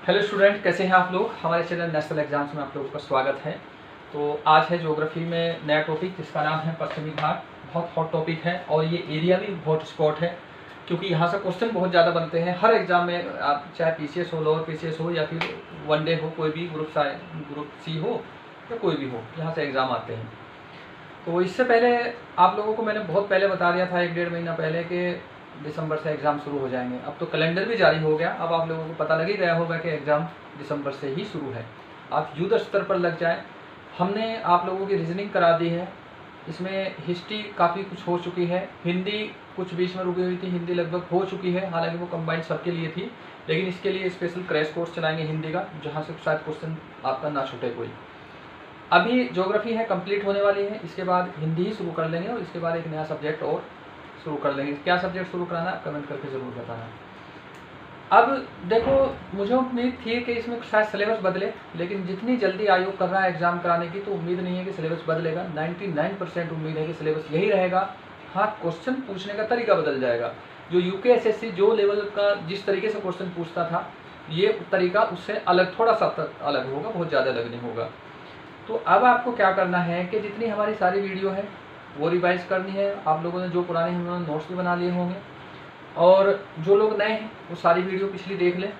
Hello student, कैसे हैं आप लोग। हमारे चैनल नेशनल एग्जाम्स में आप लोगों का स्वागत है। तो आज है ज्योग्राफी में नया टॉपिक जिसका नाम है पश्चिमी घाट। बहुत हॉट टॉपिक है और ये एरिया भी हॉट स्पॉट है क्योंकि यहाँ से क्वेश्चन बहुत ज़्यादा बनते हैं हर एग्जाम में। आप चाहे पीसीएस हो, लोअर पीसीएस हो या फिर वनडे हो, कोई भी ग्रुप सी हो या कोई भी हो, यहाँ से एग्ज़ाम आते हैं। तो इससे पहले आप लोगों को मैंने बहुत पहले बता दिया था, 1-1.5 महीना पहले, कि दिसंबर से एग्ज़ाम शुरू हो जाएंगे। अब तो कैलेंडर भी जारी हो गया, अब आप लोगों को पता लग ही गया होगा कि एग्ज़ाम दिसंबर से ही शुरू है। आप युद्ध स्तर पर लग जाए। हमने आप लोगों की रीजनिंग करा दी है, इसमें हिस्ट्री काफ़ी कुछ हो चुकी है, हिंदी कुछ बीच में रुकी हुई थी, हिंदी लगभग हो चुकी है, हालांकि वो कंबाइंड सबके लिए थी, लेकिन इसके लिए स्पेशल क्रैश कोर्स चलाएंगे हिंदी का, जहाँ से शायद क्वेश्चन आपका ना छूटे कोई। अभी ज्योग्राफी है कंप्लीट होने वाली है, इसके बाद हिंदी ही शुरू कर लेंगे और इसके बाद एक नया सब्जेक्ट और शुरू कर लेंगे। क्या सब्जेक्ट शुरू कराना है कमेंट करके ज़रूर बताना। अब देखो, मुझे उम्मीद थी कि इसमें शायद सिलेबस बदले, लेकिन जितनी जल्दी आयोग कर रहा है एग्ज़ाम कराने की, तो उम्मीद नहीं है कि सिलेबस बदलेगा। 99% उम्मीद है कि सिलेबस यही रहेगा। हाँ, क्वेश्चन पूछने का तरीका बदल जाएगा। जो यूकेएसएससी जो लेवल का जिस तरीके से क्वेश्चन पूछता था, ये तरीका उससे अलग, थोड़ा सा अलग होगा, बहुत ज़्यादा अलग नहीं होगा। तो अब आपको क्या करना है कि जितनी हमारी सारी वीडियो है वो रिवाइज करनी है। आप लोगों ने जो पुराने हम लोगों ने नोट्स भी बना लिए होंगे, और जो लोग नए हैं वो सारी वीडियो पिछली देख लें।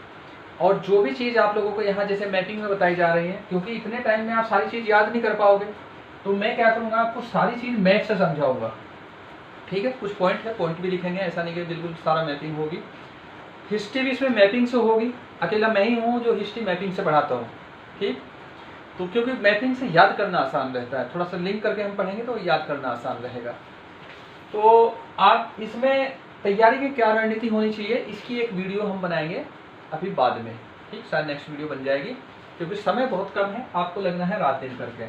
और जो भी चीज़ आप लोगों को यहाँ जैसे मैपिंग में बताई जा रही है, क्योंकि इतने टाइम में आप सारी चीज़ याद नहीं कर पाओगे, तो मैं क्या करूँगा, आपको सारी चीज़ मैप से समझाऊँगा। ठीक है, कुछ पॉइंट है, पॉइंट भी लिखेंगे, ऐसा नहीं कि बिल्कुल सारा मैपिंग होगी। हिस्ट्री भी इसमें मैपिंग से होगी, अकेला मैं ही हूँ जो हिस्ट्री मैपिंग से पढ़ाता हूँ। ठीक, तो क्योंकि मैपिंग से याद करना आसान रहता है, थोड़ा सा लिंक करके हम पढ़ेंगे तो याद करना आसान रहेगा। तो आप इसमें तैयारी की क्या रणनीति होनी चाहिए, इसकी एक वीडियो हम बनाएंगे अभी बाद में। ठीक, शायद नेक्स्ट वीडियो बन जाएगी, क्योंकि समय बहुत कम है, आपको लगना है रात दिन करके।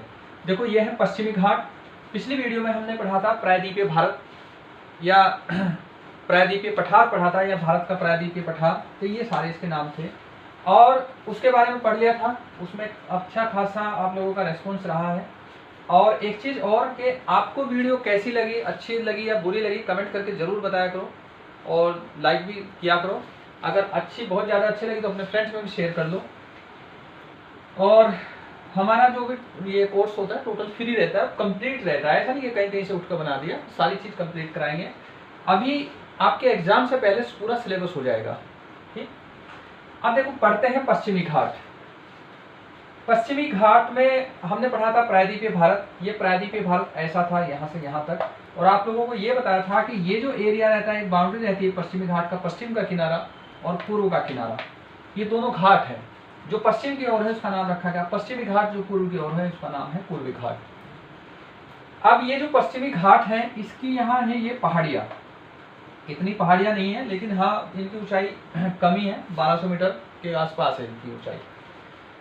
देखो, ये है पश्चिमी घाट। पिछली वीडियो में हमने पढ़ा था प्रायद्वीपीय भारत या प्रायद्वीपीय पठार पढ़ा था, या भारत का प्रायद्वीपीय पठार, तो ये सारे इसके नाम थे और उसके बारे में पढ़ लिया था। उसमें अच्छा खासा आप लोगों का रेस्पॉन्स रहा है। और एक चीज़ और कि आपको वीडियो कैसी लगी, अच्छी लगी या बुरी लगी, कमेंट करके ज़रूर बताया करो और लाइक भी किया करो। अगर अच्छी, बहुत ज़्यादा अच्छी लगी तो अपने फ्रेंड्स में भी शेयर कर लो। और हमारा जो भी ये कोर्स होता है टोटल फ्री रहता है, कंप्लीट रहता है, ऐसा नहीं कि कहीं कहीं से उठकर बना दिया, सारी चीज़ कंप्लीट कराएंगे। अभी आपके एग्जाम से पहले पूरा सिलेबस हो जाएगा। ठीक, अब देखो, पढ़ते हैं पश्चिमी घाट। पश्चिमी घाट में हमने पढ़ा था प्रायद्वीपीय भारत। ये प्रायद्वीपीय भारत ऐसा था यहाँ से यहाँ तक, और आप लोगों को ये बताया था कि ये जो एरिया रहता है, एक बाउंड्री रहती है पश्चिमी घाट का, पश्चिम का किनारा और पूर्व का किनारा, ये दोनों घाट है। जो पश्चिम की ओर है उसका नाम रखा गया पश्चिमी घाट, जो पूर्व की ओर है उसका नाम है पूर्वी घाट। अब ये जो पश्चिमी घाट है, इसकी यहाँ है ये पहाड़ियाँ, इतनी पहाड़ियाँ नहीं है, लेकिन हाँ इनकी ऊंचाई कमी है, 1200 मीटर के आसपास है इनकी ऊंचाई।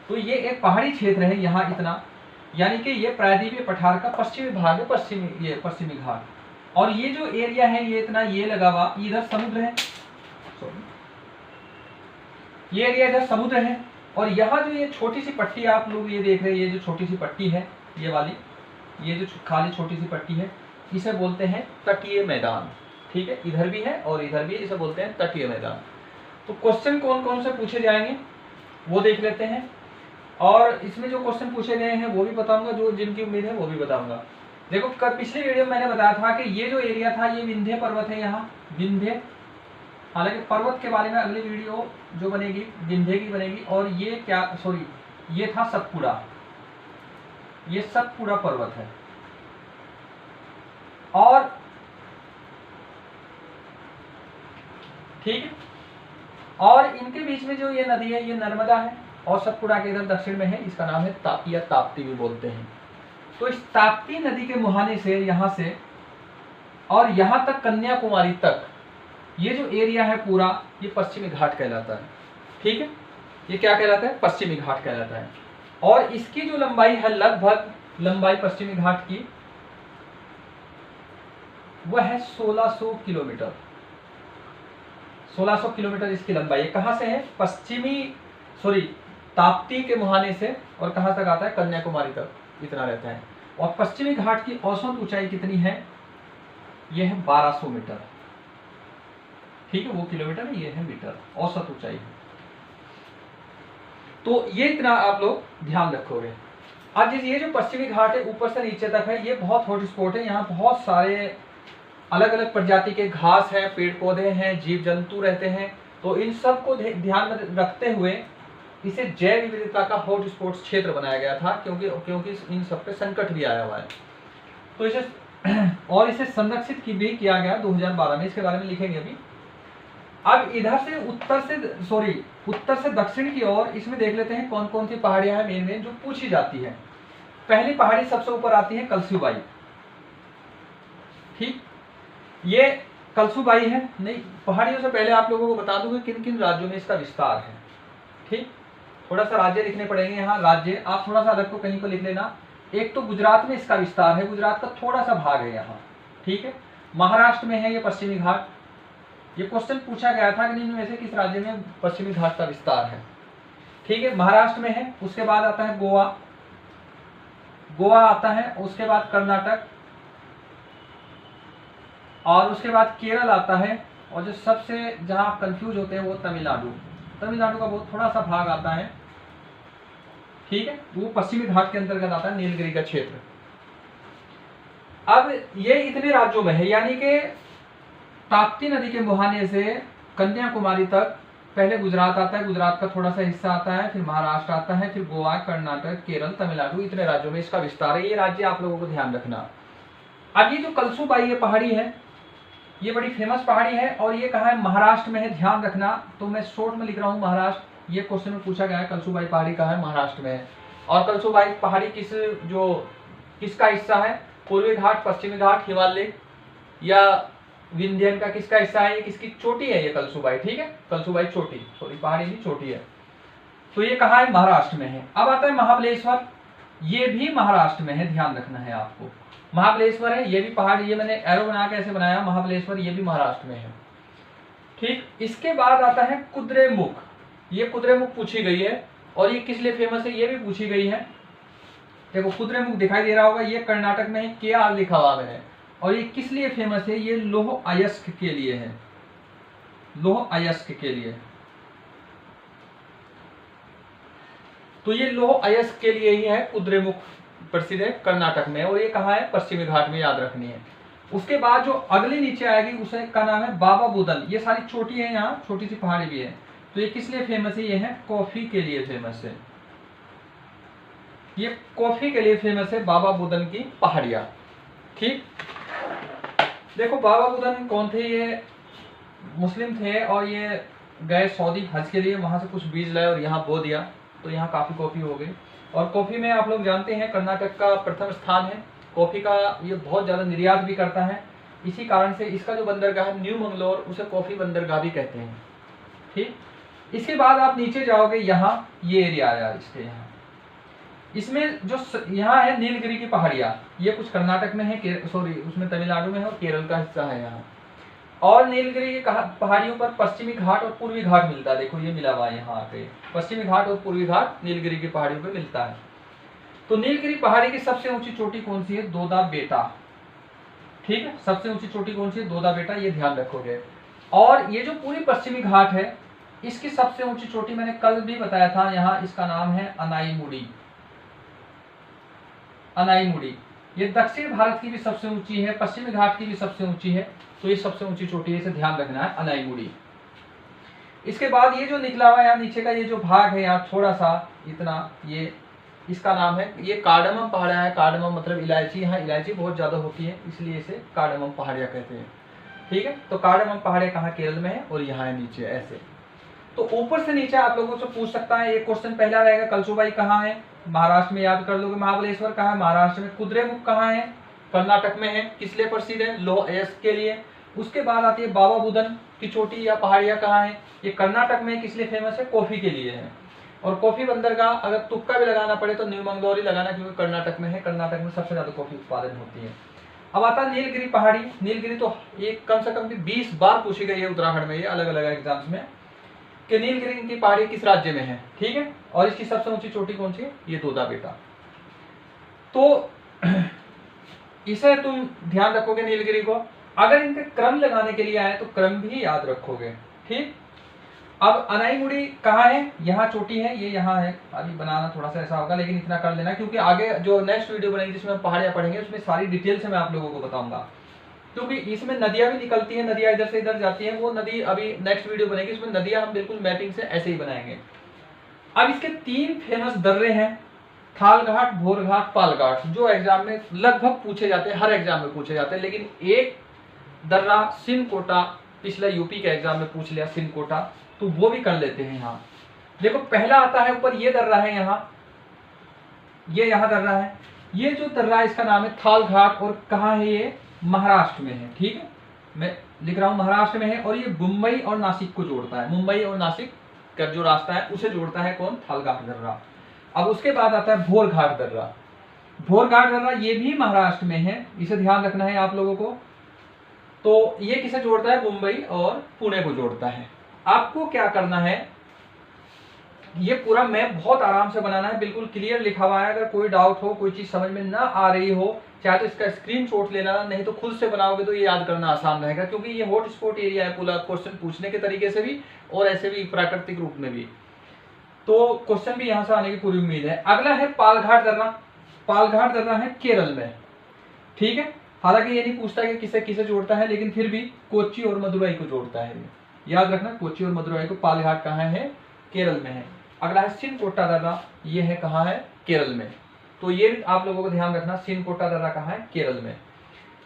तो ये एक पहाड़ी क्षेत्र है यहाँ इतना, यानी कि ये प्रायद्वीपीय पठार का पश्चिमी भाग है, पश्चिमी घाट। और ये जो एरिया है ये इतना, ये लगा हुआ, इधर समुद्र है, ये एरिया इधर समुद्र है। और यहाँ जो ये छोटी सी पट्टी आप लोग ये देख रहे हैं, ये जो छोटी सी पट्टी है, ये वाली, ये जो खाली छोटी सी पट्टी है, इसे बोलते हैं तटीय मैदान। ठीक है, इधर भी है और इधर भी, इसे बोलते हैं तटीय मैदान। तो क्वेश्चन कौन कौन से पूछे जाएंगे वो देख लेते हैं, और इसमें जो क्वेश्चन पूछे गए हैं वो भी बताऊंगा, जो जिनकी उम्मीद है वो भी बताऊंगा। देखो, पिछले वीडियो में मैंने बताया था कि ये जो एरिया था ये विंध्य पर्वत है, यहाँ विंध्य, हालांकि पर्वत के बारे में अगली वीडियो जो बनेगी विंध्य की बनेगी। और ये क्या, सॉरी, ये था सतपुड़ा, ये सतपुड़ा पर्वत है। और ठीक है, और इनके बीच में जो ये नदी है ये नर्मदा है, और सतपुड़ा के इधर दक्षिण में है, इसका नाम है तापी या ताप्ती भी बोलते हैं। तो इस ताप्ती नदी के मुहाने से यहाँ से और यहाँ तक कन्याकुमारी तक ये जो एरिया है पूरा, ये पश्चिमी घाट कहलाता है। ठीक है, ये क्या कहलाता है, पश्चिमी घाट कहलाता है। और इसकी जो लंबाई है, लगभग लंबाई पश्चिमी घाट की वह है 1600 किलोमीटर। 1600 किलोमीटर इसकी लंबाई है। कहाँ से है, ताप्ती के मुहाने से, और कहाँ तक आता है, कन्याकुमारी तक, इतना रहता है। और पश्चिमी घाट की औसत ऊंचाई कितनी है, यह है 1200 मीटर। ठीक है, वो किलोमीटर है, ये है मीटर, औसत ऊंचाई। तो ये इतना आप लोग ध्यान रखोगे। अब ये जो पश्चिमी घाट है ऊपर से नीचे तक है, ये बहुत हॉट स्पॉट है। यहाँ बहुत सारे अलग अलग प्रजाति के घास है, पेड़ पौधे हैं, जीव जंतु रहते हैं। तो इन सब को ध्यान में रखते हुए इसे जैव विविधता का हॉट स्पॉट क्षेत्र बनाया गया था, क्योंकि इन सब पे संकट भी आया हुआ है। तो इसे संरक्षित भी किया गया 2012 में। इसके बारे में लिखेंगे अभी। अब इधर से उत्तर से दक्षिण की ओर इसमें देख लेते हैं कौन कौन सी पहाड़ियां हैं मेन जो पूछी जाती है। पहली पहाड़ी सबसे ऊपर आती है कलसूबाई। ठीक, ये कलसूबाई है। नहीं, पहाड़ियों से पहले आप लोगों को बता दूं कि किन किन राज्यों में इसका विस्तार है। ठीक, थोड़ा सा राज्य लिखने पड़ेंगे यहाँ। राज्य आप थोड़ा सा अलग को कहीं को लिख लेना। एक तो गुजरात में इसका विस्तार है, गुजरात का थोड़ा सा भाग है यहाँ। ठीक है, महाराष्ट्र में है ये पश्चिमी घाट। ये क्वेश्चन पूछा गया था कि निम्न में से किस राज्य में पश्चिमी घाट का विस्तार है। ठीक है, महाराष्ट्र में है। उसके बाद आता है गोवा आता है। उसके बाद कर्नाटक, और उसके बाद केरल आता है। और जो सबसे जहां आप कंफ्यूज होते हैं वो तमिलनाडु का बहुत थोड़ा सा भाग आता है। ठीक है, वो पश्चिमी घाट के अंतर्गत आता है, नीलगिरी का क्षेत्र। अब ये इतने राज्यों में है, यानी कि ताप्ती नदी के मुहाने से कन्याकुमारी तक पहले गुजरात आता है, गुजरात का थोड़ा सा हिस्सा आता है, फिर महाराष्ट्र आता है, फिर गोवा, कर्नाटक, केरल, तमिलनाडु, इतने राज्यों में इसका विस्तार है। ये राज्य आप लोगों को ध्यान रखना। अब ये जो कलसूबाई ये पहाड़ी है, ये बड़ी फेमस पहाड़ी है और ये कहाँ है? महाराष्ट्र में है, ध्यान रखना। तो मैं शॉर्ट में लिख रहा हूँ महाराष्ट्र। ये क्वेश्चन में पूछा गया है कलसूबाई पहाड़ी कहाँ है? महाराष्ट्र में है। और कलसूबाई पहाड़ी किसका हिस्सा है? पूर्वी घाट, पश्चिमी घाट, हिमालय या विंध्यन का किसका हिस्सा है? ये किसकी चोटी है? ये कलसूबाई। ठीक है, कलसूबाई चोटी, सॉरी पहाड़ी नहीं, चोटी है। तो ये कहाँ है? महाराष्ट्र में है। अब आता है महाबलेश्वर। ये भी महाराष्ट्र में है, ध्यान रखना है आपको। महाबलेश्वर है, ये भी पहाड़ी, ये मैंने एरो बना के ऐसे बनाया महाबलेश्वर, ये भी महाराष्ट्र में है। ठीक, इसके बाद आता है कुद्रेमुख। ये कुद्रेमुख पूछी गई है और ये किस लिए फेमस है ये भी पूछी गई है। देखो कुद्रेमुख दिखाई दे रहा होगा, ये कर्नाटक में है, क्या लिखा हुआ है। और ये किस लिए फेमस है? ये लौह अयस्क के लिए है, लौह अयस्क के लिए। तो ये लौह अयस्क के लिए ही है कुद्रेमुख, प्रसिद्ध है कर्नाटक में। और ये कहाँ है? पश्चिमी घाट में, याद रखनी है। उसके बाद जो अगली नीचे आएगी उसे का नाम है बाबा बुदन। ये सारी छोटी है, यहाँ छोटी सी पहाड़ी भी है। तो ये किस लिए फेमस है? ये है कॉफी के लिए फेमस है। ये कॉफी के लिए फेमस है बाबा बुदन की पहाड़ियां। ठीक, देखो बाबा बुदन कौन थे? ये मुस्लिम थे और ये गए सऊदी हज के लिए, वहां से कुछ बीज लाए और यहाँ बो दिया, तो यहाँ काफी कॉफी हो गई। और कॉफी में आप लोग जानते हैं कर्नाटक का प्रथम स्थान है कॉफी का। ये बहुत ज्यादा निर्यात भी करता है, इसी कारण से इसका जो बंदरगाह है न्यू मंगलोर, उसे कॉफी बंदरगाह भी कहते हैं। ठीक, इसके बाद आप नीचे जाओगे, यहाँ ये एरिया आया इसके यहाँ। इसमें जो यहाँ है नीलगिरी की पहाड़ियां, ये कुछ कर्नाटक में है, सॉरी उसमें तमिलनाडु में है और केरल का हिस्सा है यहाँ। और नीलगिरी की पहाड़ियों पर पश्चिमी घाट और पूर्वी घाट मिलता है। देखो ये मिला हुआ है यहाँ पे, पश्चिमी घाट और पूर्वी घाट नीलगिरी की पहाड़ियों पे मिलता है। तो नीलगिरी पहाड़ी की सबसे ऊंची चोटी कौन सी है? दोदा बेटा। ठीक है, सबसे ऊंची चोटी कौन सी है? दोदा बेटा, ये ध्यान रखोगे। और ये जो पूरी पश्चिमी घाट है, इसकी सबसे ऊंची चोटी मैंने कल भी बताया था यहाँ, इसका नाम है अनाईमुड़ी। अनाईमुड़ी ये दक्षिण भारत की भी सबसे ऊंची है, पश्चिमी घाट की भी सबसे ऊंची है। तो ये सबसे ऊंची चोटी है, इसे ध्यान रखना है, अनाईमुड़ी। इसके बाद ये जो निकला हुआ यहाँ नीचे का ये जो भाग है यहाँ थोड़ा सा इतना, ये इसका नाम है, ये कार्डमम पहाड़ियाँ है। कार्डमम मतलब इलायची, यहाँ इलायची बहुत ज्यादा होती है इसलिए इसे कार्डमम पहाड़ियाँ कहते हैं। ठीक है, तो कार्डमम पहाड़ियाँ कहाँ? केरल में है और यहाँ है नीचे ऐसे। तो ऊपर से नीचे आप लोगों से पूछ सकता है। ये क्वेश्चन पहला रहेगा, कलसूबाई कहाँ है? महाराष्ट्र में, याद कर लोगे। महाबलेश्वर कहाँ है? महाराष्ट्र में। कुद्रेमुख कहाँ है? कर्नाटक में है। किस लिए प्रसिद्ध है? लौह अयस्क के लिए। उसके बाद आती है बाबा बुदन की चोटी या पहाड़ियां कहाँ है? ये कर्नाटक में। किस लिए फेमस है? कॉफी के लिए है। और कॉफी बंदरगाह अगर तुक्का भी लगाना पड़े तो न्यू मंगलोर ही लगाना, क्योंकि कर्नाटक में है। कर्नाटक में सबसे ज्यादा कॉफी उत्पादन होती है। अब आता है नीलगिरी पहाड़ी। नीलगिरी तो एक कम से कम भी 20 बार पूछी गई है उत्तराखंड में, ये अलग अलग एग्जाम्स में, कि नीलगिरी की पहाड़ी किस राज्य में है। ठीक है, और इसकी सबसे ऊंची चोटी कौन सी है? ये दोदा बेटा। तो इसे तुम ध्यान रखोगे नीलगिरी को। अगर इनके क्रम लगाने के लिए आए तो क्रम भी याद रखोगे। ठीक, अब अनाईगुड़ी कहाँ है, यहाँ चोटी है, ये यहाँ है। अभी बनाना थोड़ा सा ऐसा होगा, लेकिन इतना कर लेना क्योंकि आगे जो नेक्स्ट वीडियो बनेगी जिसमें हम पहाड़ियाँ पढ़ेंगे उसमें सारी डिटेल से मैं आप लोगों को बताऊंगा, क्योंकि इसमें नदियाँ भी निकलती हैं, नदियाँ इधर से इधर जाती हैं। वो नदी अभी नेक्स्ट वीडियो बनेगी, उसमें नदियाँ हम बिल्कुल मैपिंग से ऐसे ही बनाएंगे। अब इसके 3 फेमस दर्रे हैं, थाल घाट, भोर घाट, पाल घाट, जो एग्जाम में लगभग पूछे जाते हैं, हर एग्जाम में पूछे जाते हैं। लेकिन एक दर्रा सिनकोटा, पिछला यूपी के एग्जाम में पूछ लिया सिनकोटा, तो वो भी कर लेते हैं। यहाँ देखो पहला आता है ऊपर, ये दर्रा है यहाँ, ये यहाँ दर्रा है। ये जो दर्रा है इसका नाम है थाल घाट, और कहाँ है ये, महाराष्ट्र में है। ठीक है, मैं लिख रहा हूँ महाराष्ट्र में है, और ये मुंबई और नासिक को जोड़ता है। मुंबई और नासिक का जो रास्ता है उसे जोड़ता है कौन, थाल घाट दर्रा। अब उसके बाद आता है भोर घाट दर्रा। भोर घाट दर्रा ये भी महाराष्ट्र में है, इसे ध्यान रखना है आप लोगों को। तो ये किसे जोड़ता है, मुंबई और पुणे को जोड़ता है। आपको क्या करना है, ये पूरा मैप बहुत आराम से बनाना है, बिल्कुल क्लियर लिखा हुआ है। अगर कोई डाउट हो, कोई चीज समझ में ना आ रही हो, चाहे तो इसका स्क्रीनशॉट लेना, नहीं तो खुद से बनाओगे तो ये याद करना आसान रहेगा, क्योंकि ये हॉट स्पॉट एरिया है पूरा, क्वेश्चन पूछने के तरीके से भी और ऐसे भी प्राकृतिक रूप में भी। तो क्वेश्चन भी यहाँ से आने की पूरी उम्मीद है। अगला है पालघाट दर्रा। पालघाट दर्रा है केरल में। ठीक है, हालांकि ये नहीं पूछता कि किसे किसे जोड़ता है, लेकिन फिर भी कोच्चि और मदुरई को जोड़ता है। याद रखना, कोच्चि और मदुरई को। पालघाट कहाँ है, केरल में है। अगला है सिनकोटा दर्रा, ये है कहाँ है, केरल में। तो ये आप लोगों को ध्यान रखना, सिनकोटा दर्रा कहाँ है, केरल में।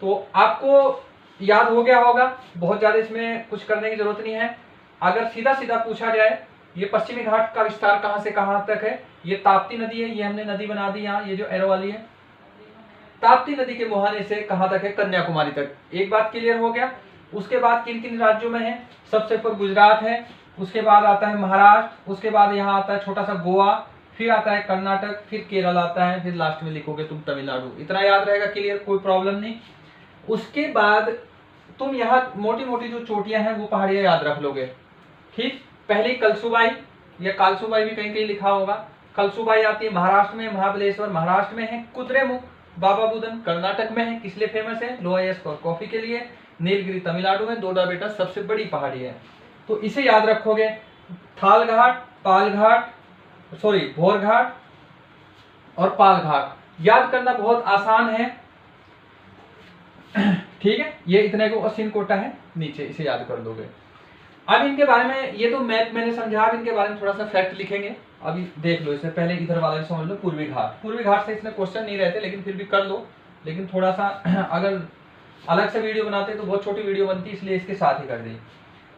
तो आपको याद हो गया होगा, बहुत ज्यादा इसमें कुछ करने की जरूरत नहीं है। अगर सीधा सीधा पूछा जाए, ये पश्चिमी घाट का विस्तार कहाँ से कहाँ तक है, ये ताप्ती नदी है, ये हमने नदी बना दी यहाँ, ये जो एरो वाली है। ताप्ती नदी के मुहाने से कहाँ तक है, कन्याकुमारी तक। एक बात क्लियर हो गया। उसके बाद किन किन राज्यों में है, सबसे ऊपर गुजरात है, उसके बाद आता है महाराष्ट्र, उसके बाद यहाँ आता है छोटा सा गोवा, फिर आता है कर्नाटक, फिर केरल आता है, फिर लास्ट में लिखोगे तुम तमिलनाडु। इतना याद रहेगा, क्लियर, कोई प्रॉब्लम नहीं। उसके बाद तुम यहाँ मोटी मोटी जो चोटियां हैं वो पहाड़ियां याद रख लोगे। ठीक, पहले कलसुबाई या कालसुबाई भी कहीं कहीं लिखा होगा। कलसुबाई आती है महाराष्ट्र में, महाबलेश्वर महाराष्ट्र में है, कुद्रेमुख बाबा बुदन कर्नाटक में है, किस लिए फेमस है, लोहायस्क और कॉफी के लिए। नीलगिरी तमिलनाडु में, दोडा बेटा सबसे बड़ी पहाड़ी है। तो इसे याद रखोगे। थाल घाट, पाल घाट, सॉरी भोर घाट और पाल घाट याद करना बहुत आसान है। ठीक है, ये इतने को, सिनकोटा है नीचे, इसे याद कर दोगे। अब इनके बारे में, ये तो मैप मैंने समझा, अब इनके बारे में थोड़ा सा फैक्ट लिखेंगे। अभी देख लो, इससे पहले इधर वाला समझ लो, पूर्वी घाट। पूर्वी घाट से इसमें क्वेश्चन नहीं रहते, लेकिन फिर भी कर लो। लेकिन थोड़ा सा अगर अलग से वीडियो बनाते तो बहुत छोटी वीडियो बनती, इसलिए इसके साथ ही कर दी।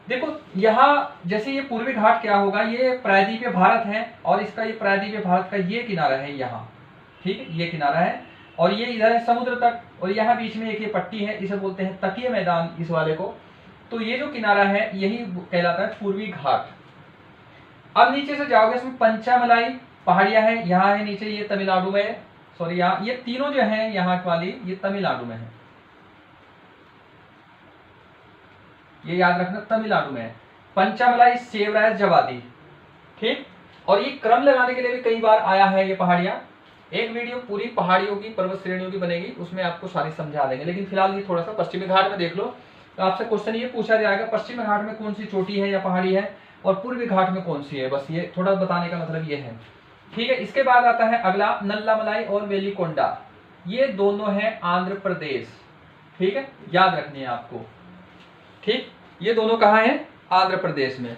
देखो यहाँ जैसे ये पूर्वी घाट क्या होगा, ये प्रायद्वीपीय भारत है, और इसका ये प्रायद्वीपीय भारत का ये किनारा है यहाँ। ठीक है, ये किनारा है, और ये इधर है समुद्र तक, और यहाँ बीच में एक ये पट्टी है, इसे बोलते हैं तटीय मैदान इस वाले को। तो ये जो किनारा है यही कहलाता है पूर्वी घाट। अब नीचे से जाओगे, इसमें पंचामलाई पहाड़ियां हैं, यहाँ है नीचे, ये तमिलनाडु में, सॉरी यहाँ ये तीनों जो है यहाँ वाली, ये तमिलनाडु में है। ये याद रखना, तमिलनाडु में है। पंचामलाई, सेवराज, जवादी। ठीक, और ये क्रम लगाने के लिए भी कई बार आया है ये पहाड़ियां। एक वीडियो पूरी पहाड़ियों की, पर्वत श्रेणियों की बनेगी, उसमें आपको सारी समझा देंगे। लेकिन फिलहाल ये थोड़ा सा पश्चिमी घाट में देख लो, तो आपसे क्वेश्चन ये पूछा जाएगा पश्चिमी घाट में कौन सी चोटी है या पहाड़ी है, और पूर्वी घाट में कौन सी है। बस ये थोड़ा बताने का मतलब ये है। ठीक है, इसके बाद आता है अगला नल्लामलाई और वेलिकोंडा। ये दोनों है आंध्र प्रदेश। ठीक है, याद रखनी है आपको। ठीक, ये दोनों कहाँ है, आंध्र प्रदेश में।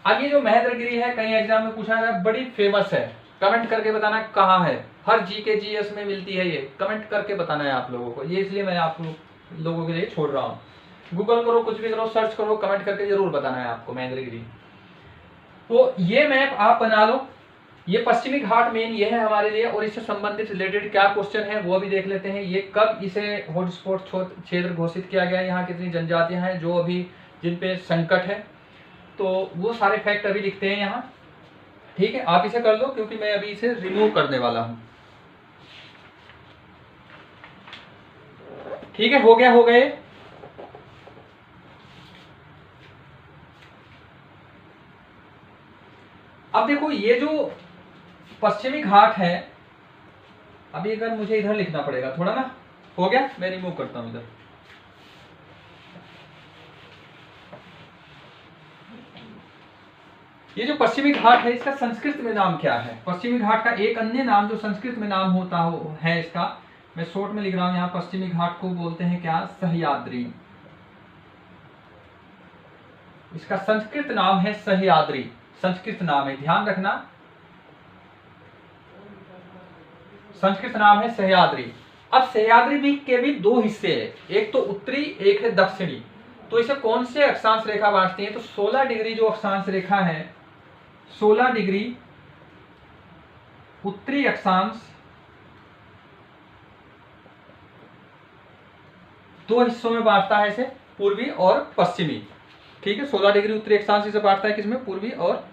अब ये जो महेंद्रगिरी है, कई एग्जाम में पूछा गया, बड़ी फेमस है। कमेंट करके बताना कहाँ है, हर जीके जीएस में मिलती है ये, कमेंट करके बताना है आप लोगों को। ये इसलिए मैं आप लोगों के लिए छोड़ रहा हूँ। गूगल करो, कुछ भी करो, सर्च करो, कमेंट करके जरूर बताना है आपको महेंद्रगिरी। तो ये मैप आप बना लो। ये पश्चिमी घाट मेन ये है हमारे लिए, और इससे संबंधित रिलेटेड क्या क्वेश्चन है वो भी देख लेते हैं। ये कब इसे हॉटस्पॉट क्षेत्र घोषित किया गया, यहाँ कितनी जनजातियां हैं जो अभी जिन पे संकट है, तो वो सारे फैक्ट अभी लिखते हैं यहाँ। ठीक है, आप इसे कर लो, क्योंकि मैं अभी इसे रिमूव करने वाला हूँ। ठीक है, हो गया, हो गए। अब देखो, ये जो पश्चिमी घाट है, अभी अगर मुझे इधर लिखना पड़ेगा थोड़ा ना, हो गया, मैं रिमूव करता हूं इधर। ये जो पश्चिमी घाट है इसका संस्कृत में नाम क्या है? पश्चिमी घाट का एक अन्य नाम जो संस्कृत में नाम होता है इसका, मैं शॉर्ट में लिख रहा हूं यहाँ, पश्चिमी घाट को बोलते हैं क्या? सह्याद्री। इसका संस्कृत नाम है सह्याद्री, संस्कृत नाम है, ध्यान रखना, संस्कृत नाम है सह्याद्री। अब सह्याद्री भी के भी दो हिस्से हैं, एक तो उत्तरी, एक है दक्षिणी। तो इसे कौन से अक्षांश रेखा बांटती है? तो 16 डिग्री जो अक्षांश रेखा है, 16 डिग्री उत्तरी अक्षांश दो हिस्सों में बांटता है इसे, पूर्वी और पश्चिमी। ठीक है, 16 डिग्री उत्तरी अक्षांश इसे बांटता है किसमें? पूर्वी और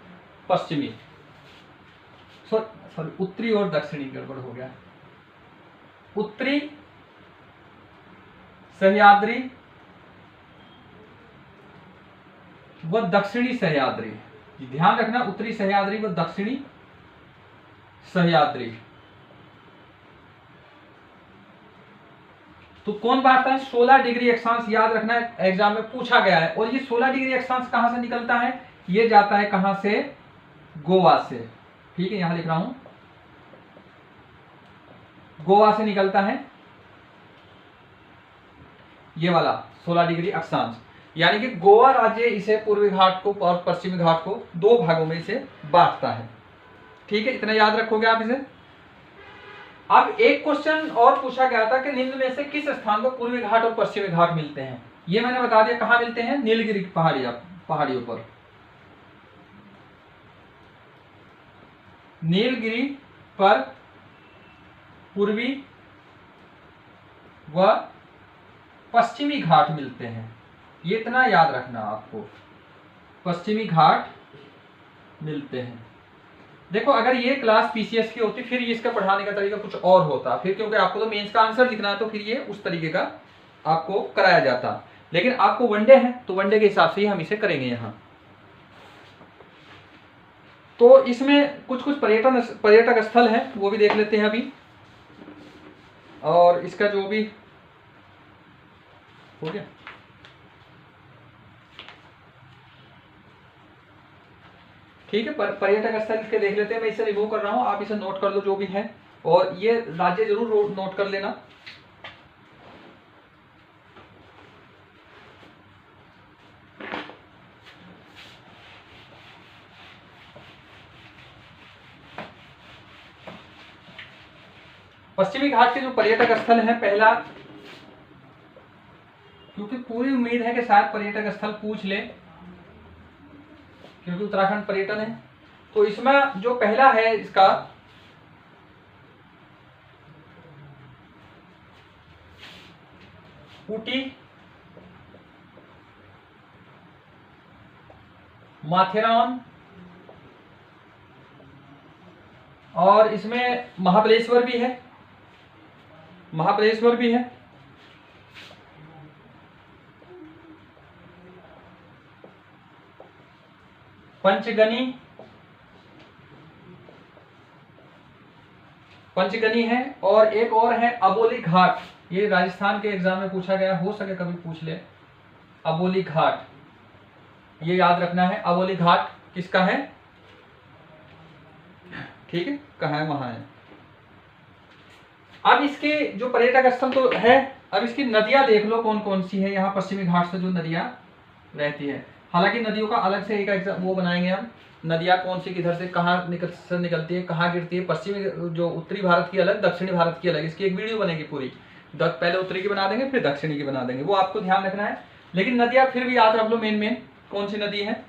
पश्चिमी। सॉरी, उत्तरी और दक्षिणी गड़बड़ हो गया। उत्तरी सह्याद्री व दक्षिणी सह्याद्री, ध्यान रखना, उत्तरी सह्याद्री व दक्षिणी सह्याद्री। तो कौन बांटता है? 16 डिग्री अक्षांश, याद रखना, एग्जाम में पूछा गया है। और ये 16 डिग्री अक्षांश कहां से निकलता है? ये जाता है कहां से? गोवा से। ठीक है, यहां लिख रहा हूं, गोवा से निकलता है ये वाला 16 डिग्री अक्षांश। यानी कि गोवा राज्य इसे पूर्वी घाट को और पश्चिमी घाट को दो भागों में इसे बांटता है। ठीक है, इतना याद रखोगे आप इसे। अब एक क्वेश्चन और पूछा गया था कि निम्न में से किस स्थान पर पूर्वी घाट और पश्चिमी घाट मिलते हैं? ये मैंने बता दिया, कहां मिलते हैं? नीलगिरी पहाड़ियों पर। नीलगिरी पर पूर्वी व पश्चिमी घाट मिलते हैं, ये इतना याद रखना आपको, पश्चिमी घाट मिलते हैं। देखो, अगर ये क्लास पीसीएस की होती फिर इसका पढ़ाने का तरीका कुछ और होता, फिर क्योंकि आपको तो मेंस का आंसर लिखना है तो फिर ये उस तरीके का आपको कराया जाता। लेकिन आपको वनडे है तो वनडे के हिसाब से ही हम इसे करेंगे यहां। तो इसमें कुछ कुछ पर्यटक स्थल है वो भी देख लेते हैं अभी, और इसका जो भी हो गया। ठीक है, पर्यटक स्थल के देख लेते हैं। मैं इसे रिमूव कर रहा हूं, आप इसे नोट कर लो जो भी है, और ये राज्य जरूर नोट कर लेना। पश्चिमी घाट के जो पर्यटक स्थल है, पहला, क्योंकि पूरी उम्मीद है कि शायद पर्यटक स्थल पूछ ले, क्योंकि उत्तराखंड पर्यटन है, तो इसमें जो पहला है इसका ऊटी, माथेरान, और इसमें महाबलेश्वर भी है, महाबलेश्वर भी है, पंचगनी है, और एक और है अबोली घाट। ये राजस्थान के एग्जाम में पूछा गया, हो सके कभी पूछ ले, अबोली घाट, ये याद रखना है। अबोली घाट किसका है? ठीक है, कहाँ है? वहां है। अब इसके जो पर्यटक स्थल तो है, अब इसकी नदियां देख लो कौन कौन सी है यहाँ पश्चिमी घाट से जो नदियां रहती है। हालांकि नदियों का अलग से एक वो बनाएंगे हम, नदियां कौन सी किधर से कहाँ निकलती है, कहाँ गिरती है। पश्चिमी जो उत्तरी भारत की अलग, दक्षिणी भारत की अलग, इसकी एक वीडियो बनेगी पूरी। पहले उत्तरी की बना देंगे, फिर दक्षिणी की बना देंगे, वो आपको ध्यान रखना है। लेकिन नदियां फिर भी याद रख लो, मेन कौन सी नदी है।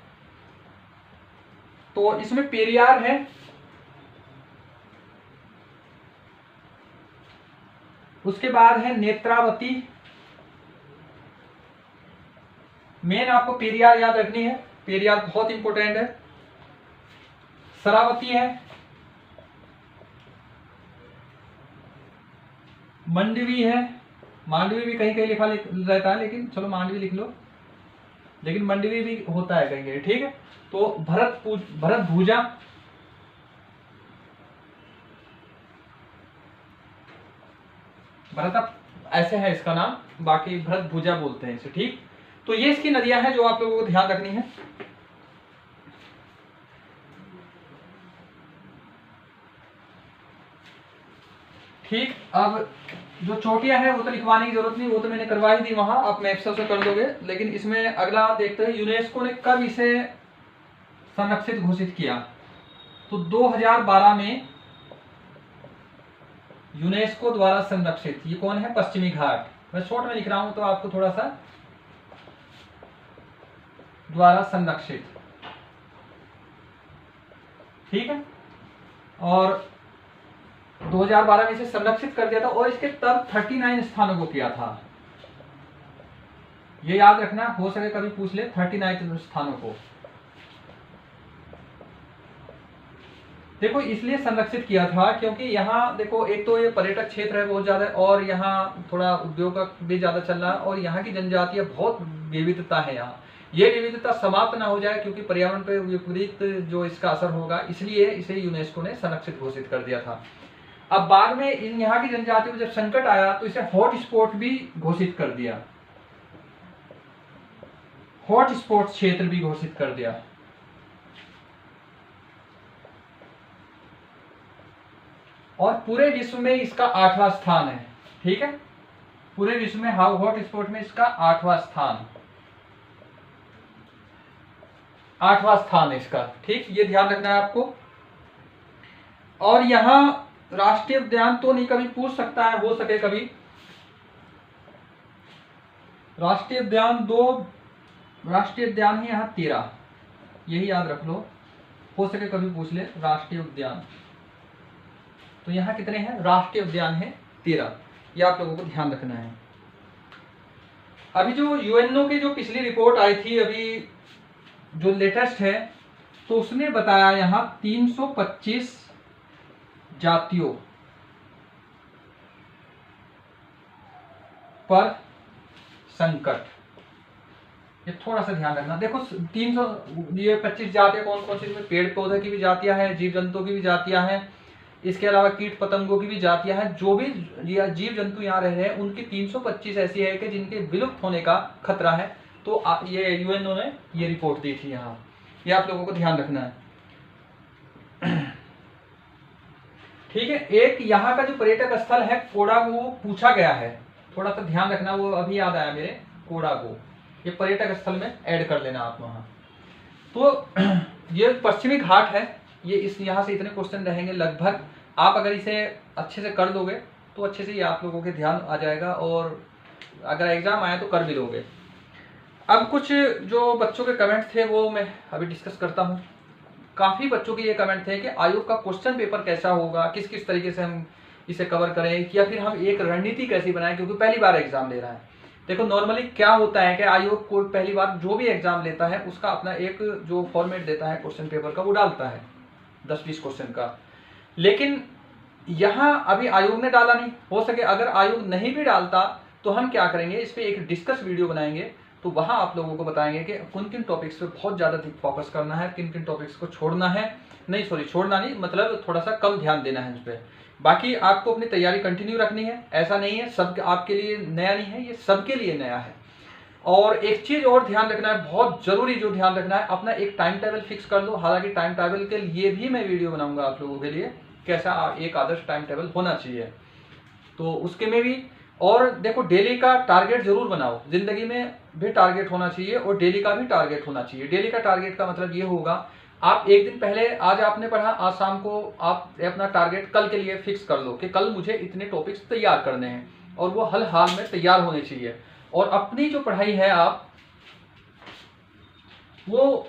तो इसमें पेरियार है, उसके बाद है नेत्रावती, मेन आपको पेरियार याद रखनी है, पेरियार बहुत इंपॉर्टेंट है। शरावती है, मंडवी है, मांडवी भी कहीं कहीं लिखा रहता है, लेकिन चलो मांडवी लिख लो, लेकिन मंडवी भी होता है कहीं कहीं। ठीक है, तो भरत भूजा, भरत ऐसे है इसका नाम, बाकी भरत भूजा बोलते हैं इसे। ठीक, तो ये इसकी नदियां हैं जो आप लोगों को ध्यान रखनी है। ठीक, अब जो चोटियां है वो तो लिखवाने की जरूरत नहीं, वो तो मैंने करवा ही दी वहां, आप मैं एक्सेल से कर दोगे। लेकिन इसमें अगला देखते हैं यूनेस्को ने कब इसे संरक्षित घोषित किया। तो 2012 में यूनेस्को द्वारा संरक्षित, ये कौन है, पश्चिमी घाट। मैं शॉर्ट में लिख रहा हूं तो आपको थोड़ा सा, द्वारा संरक्षित, ठीक है। और 2012 में इसे संरक्षित कर दिया था और इसके तब 39 स्थानों को किया था, ये याद रखना, हो सके कभी पूछ ले, 39 स्थानों को। देखो इसलिए संरक्षित किया था क्योंकि यहाँ देखो, एक तो ये पर्यटक क्षेत्र है बहुत ज्यादा, और यहाँ थोड़ा उद्योग भी ज्यादा चल रहा है, और यहाँ की जनजातीय बहुत विविधता है यहाँ, ये विविधता समाप्त ना हो जाए क्योंकि पर्यावरण पर विपरीत जो इसका असर होगा, इसलिए इसे यूनेस्को ने संरक्षित घोषित कर दिया था। अब बाद में इन यहाँ की जनजातियों को जब संकट आया तो इसे हॉट स्पॉट भी घोषित कर दिया, हॉट स्पॉट क्षेत्र भी घोषित कर दिया। और पूरे विश्व में इसका 8वां स्थान है, ठीक है, पूरे विश्व में हॉट स्पॉट में इसका 8वां स्थान, 8वां स्थान है इसका, ठीक, ये ध्यान रखना है आपको। और यहाँ राष्ट्रीय उद्यान तो नहीं, कभी पूछ सकता है, हो सके कभी, राष्ट्रीय उद्यान 2 राष्ट्रीय उद्यान है यहाँ 13, यही याद रख लो, हो सके कभी पूछ ले राष्ट्रीय उद्यान। तो यहाँ कितने हैं, राष्ट्रीय उद्यान है 13, ये आप लोगों को ध्यान रखना है। अभी जो यूएनओ की जो पिछली रिपोर्ट आई थी, अभी जो लेटेस्ट है, तो उसने बताया यहाँ 325 जातियों पर संकट, ये थोड़ा सा ध्यान रखना। देखो 325 जातियां कौन कौन सी, इसमें पेड़ पौधे की भी जातियां हैं, जीव जंतुओं की भी जातियां हैं, इसके अलावा कीट पतंगों की भी जातियां हैं, जो भी जीव जंतु यहाँ रह रहे हैं उनकी 325 ऐसी है कि जिनके विलुप्त होने का खतरा है। तो ये यूएनओ ने ये रिपोर्ट दी थी यहाँ, ये आप लोगों को ध्यान रखना है, ठीक है। एक यहाँ का जो पर्यटक स्थल है कोडागू पूछा गया है, थोड़ा सा ध्यान रखना, वो अभी याद आया मेरे, कोडागू, ये पर्यटक स्थल में ऐड कर लेना आप वहाँ। तो ये पश्चिमी घाट है, ये इस यहाँ से इतने क्वेश्चन रहेंगे लगभग, आप अगर इसे अच्छे से कर दोगे तो अच्छे से ये आप लोगों के ध्यान आ जाएगा, और अगर एग्जाम आए तो कर भी लोगे। अब कुछ जो बच्चों के कमेंट थे वो मैं अभी डिस्कस करता हूँ। काफ़ी बच्चों के ये कमेंट थे कि आयोग का क्वेश्चन पेपर कैसा होगा, किस किस तरीके से हम इसे कवर करें, या फिर हम एक रणनीति कैसी बनाएं, क्योंकि पहली बार एग्जाम ले रहा है। देखो नॉर्मली क्या होता है कि आयोग को पहली बार जो भी एग्जाम लेता है उसका अपना एक जो फॉर्मेट देता है क्वेश्चन पेपर का, वो डालता है 10-20 क्वेश्चन का। लेकिन यहाँ अभी आयोग ने डाला नहीं, हो सके अगर आयोग नहीं भी डालता तो हम क्या करेंगे, इस पर एक डिस्कस वीडियो बनाएंगे, तो वहाँ आप लोगों को बताएंगे कि किन किन टॉपिक्स पे बहुत ज़्यादा फोकस करना है, किन किन टॉपिक्स को छोड़ना है, नहीं सॉरी छोड़ना नहीं, मतलब थोड़ा सा कम ध्यान देना है उस पर। बाकी आपको अपनी तैयारी कंटिन्यू रखनी है, ऐसा नहीं है सब आपके लिए नया नहीं है, ये सबके लिए नया है। और एक चीज़ और ध्यान रखना है, बहुत ज़रूरी जो ध्यान रखना है, अपना एक टाइम टेबल फिक्स कर लो। हालांकि टाइम टेबल के लिए भी मैं वीडियो बनाऊंगा आप लोगों के लिए, कैसा एक आदर्श टाइम टेबल होना चाहिए, तो उसके में भी। और देखो डेली का टारगेट जरूर बनाओ, जिंदगी में भी टारगेट होना चाहिए और डेली का भी टारगेट होना चाहिए। डेली का टारगेट का मतलब ये होगा, आप एक दिन पहले, आज आपने पढ़ा, आज शाम को आप अपना टारगेट कल के लिए फिक्स कर लो कि कल मुझे इतने टॉपिक्स तैयार करने हैं, और वो हर हाल में तैयार होने चाहिए। और अपनी जो पढ़ाई है आप वो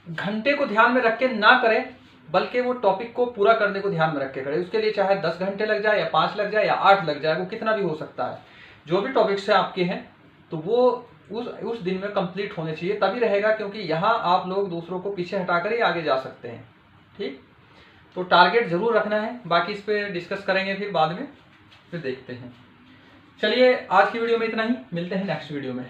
घंटे को ध्यान में रख के ना करें, बल्कि वो टॉपिक को पूरा करने को ध्यान में रख के करें। उसके लिए चाहे 10 घंटे लग जाए या 5 लग जाए या 8 लग जाए, वो कितना भी हो सकता है। जो भी टॉपिक्स हैं आपके हैं तो वो उस दिन में कंप्लीट होने चाहिए, तभी रहेगा, क्योंकि यहाँ आप लोग दूसरों को पीछे हटाकर ही आगे जा सकते हैं। ठीक, तो टारगेट जरूर रखना है, बाकी इस पर डिस्कस करेंगे फिर बाद में, फिर देखते हैं। चलिए आज की वीडियो में इतना ही, मिलते हैं नेक्स्ट वीडियो में।